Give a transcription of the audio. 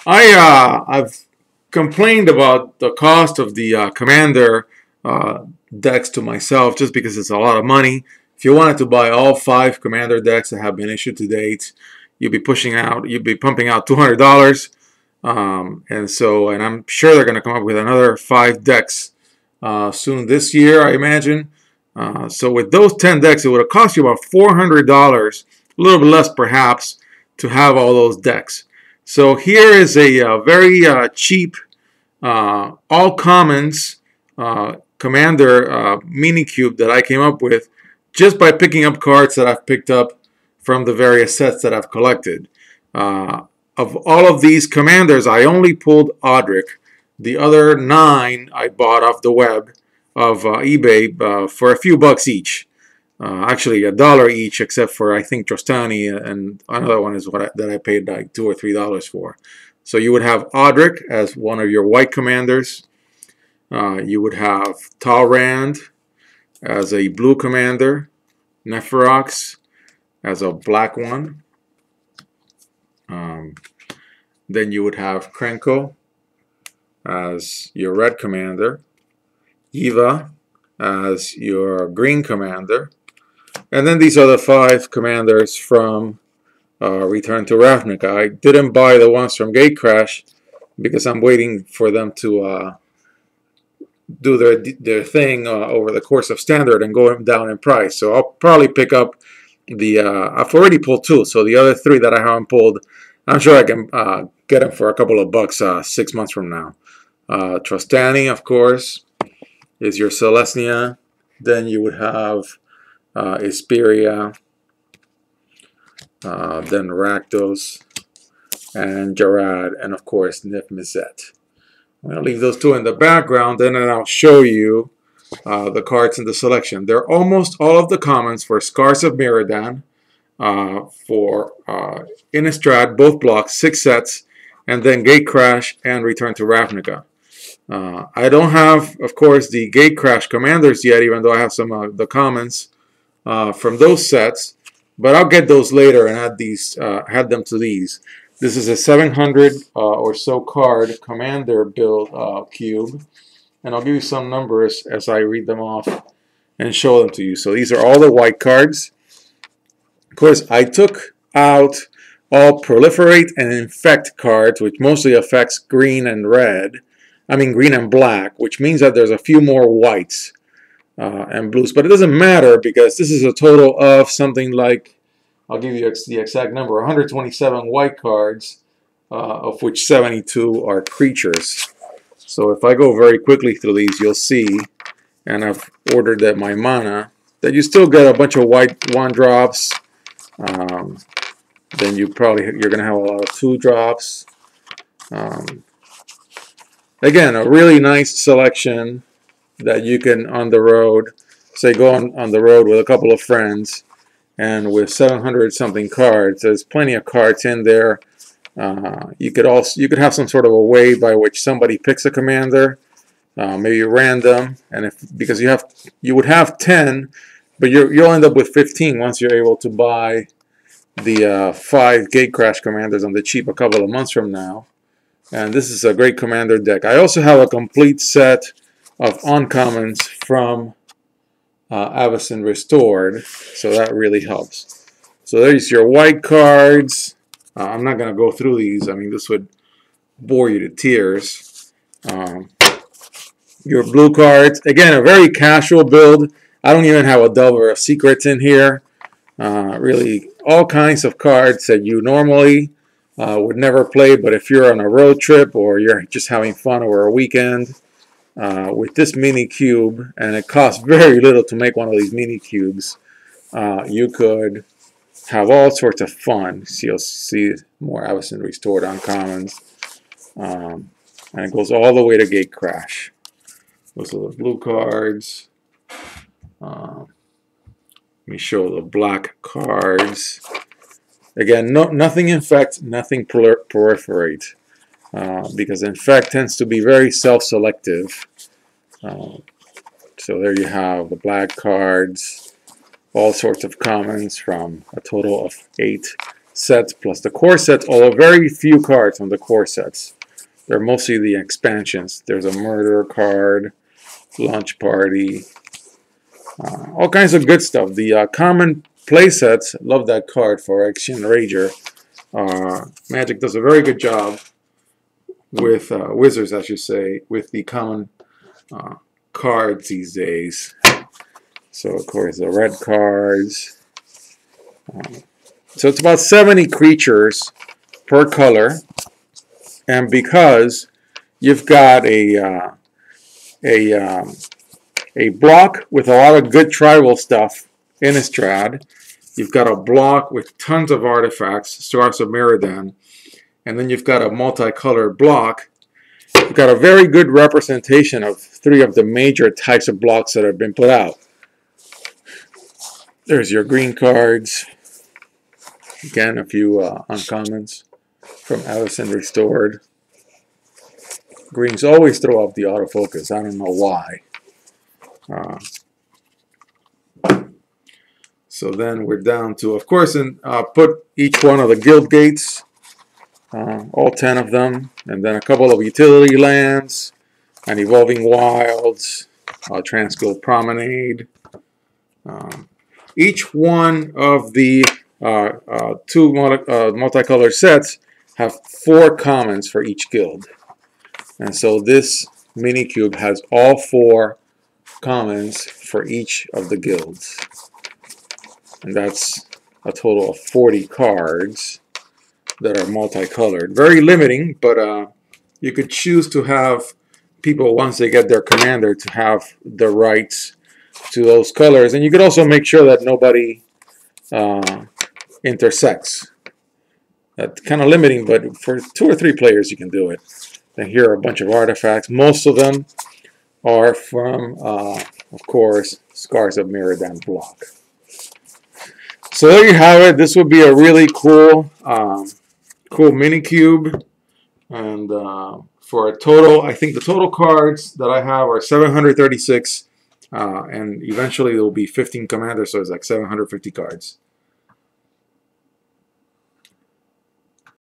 I've complained about the cost of the Commander decks to myself just because it's a lot of money. If you wanted to buy all 5 Commander decks that have been issued to date, you'd be pumping out $200. And I'm sure they're going to come up with another 5 decks soon this year, I imagine. So with those 10 decks, it would have cost you about $400, a little bit less perhaps, to have all those decks. So here is a very cheap all commons Commander mini cube that I came up with just by picking up cards that I've picked up from the various sets that I've collected. Of all of these Commanders, I only pulled Odric. The other 9 I bought off the web of eBay for a few bucks each. Actually, $1 each, except for I think Trostani, and another one is that I paid like $2 or $3 for. So you would have Odric as one of your white commanders. You would have Talrand as a blue commander, Neferox as a black one. Then you would have Krenko as your red commander, Eva as your green commander, and then these are the 5 commanders from Return to Ravnica. I didn't buy the ones from Gatecrash because I'm waiting for them to do their thing over the course of Standard and go down in price. So I'll probably pick up the I've already pulled 2, so the other 3 that I haven't pulled, I'm sure I can get them for a couple of bucks 6 months from now. Trostani, of course, is your Celestia. Then you would have Isperia, then Rakdos, and Jarad, and of course Nif-Mizzet. I'm going to leave those 2 in the background, and then I'll show you the cards in the selection. They're almost all of the commons for Scars of Miradan, for Innistrad, both blocks, 6 sets, and then Gatecrash and Return to Ravnica. I don't have, of course, the Gatecrash commanders yet, even though I have some of the commons from those sets, but I'll get those later and add them to these. This is a 700 or so card commander build cube, and I'll give you some numbers as I read them off and show them to you. So these are all the white cards. Of course, I took out all Proliferate and Infect cards, which mostly affects green and red. I mean green and black, which means that there's a few more whites and blues. But it doesn't matter because this is a total of something like, I'll give you the exact number, 127 white cards, of which 72 are creatures. So if I go very quickly through these, you'll see, and I've ordered that my mana, that you still get a bunch of white 1-drops. Then you're going to have a lot of 2-drops. Again, a really nice selection that you can, on the road, say go on the road with a couple of friends, and with 700 something cards, there's plenty of cards in there. You could have some sort of a way by which somebody picks a commander, maybe random, and because you would have 10, but you'll end up with 15 once you're able to buy the 5 Gatecrash commanders on the cheap a couple of months from now. And this is a great commander deck. I also have a complete set of uncommons from Avacyn Restored, so that really helps. So there's your white cards. I'm not going to go through these. I mean, this would bore you to tears. Your blue cards. Again, a very casual build. I don't even have a Delver of Secrets in here. Really, all kinds of cards that you normally would never play, but if you're on a road trip or you're just having fun over a weekend, with this mini cube, and it costs very little to make one of these mini cubes, you could have all sorts of fun. So you'll see more Avacyn Restored uncommons, and it goes all the way to Gatecrash. Those are the blue cards. Let me show the black cards. Again, nothing Infect, nothing Proliferate, because Infect tends to be very self-selective. So there you have the black cards, all sorts of commons from a total of 8 sets plus the core sets, although very few cards on the core sets. They're mostly the expansions. There's a murder card, lunch party, all kinds of good stuff. The common play sets, love that card for Action Rager. Magic does a very good job with Wizards, I should say, with the common cards these days. So of course the red cards. So it's about 70 creatures per color, and because you've got a block with a lot of good tribal stuff in Innistrad, you've got a block with tons of artifacts, Scars of Mirrodin, and then you've got a multicolored block. You've got a very good representation of 3 of the major types of blocks that have been put out. There's your green cards. Again, a few uncommons from Allison Restored. Greens always throw off the autofocus. I don't know why. So then we're down to, of course, put each one of the guild gates, all 10 of them, and then a couple of utility lands, and Evolving Wilds, Transguild Promenade. Each one of the 2 multicolored sets have 4 commons for each guild. And so this mini cube has all 4 commons for each of the guilds. And that's a total of 40 cards that are multicolored. Very limiting, but you could choose to have people, once they get their commander, to have the rights to those colors. And you could also make sure that nobody intersects. That's kind of limiting, but for 2 or 3 players you can do it. And here are a bunch of artifacts. Most of them are from, of course, Scars of Mirrodin block. So there you have it. This would be a really cool, cool mini cube. And for a total, I think the total cards that I have are 736. And eventually there will be 15 commanders, so it's like 750 cards.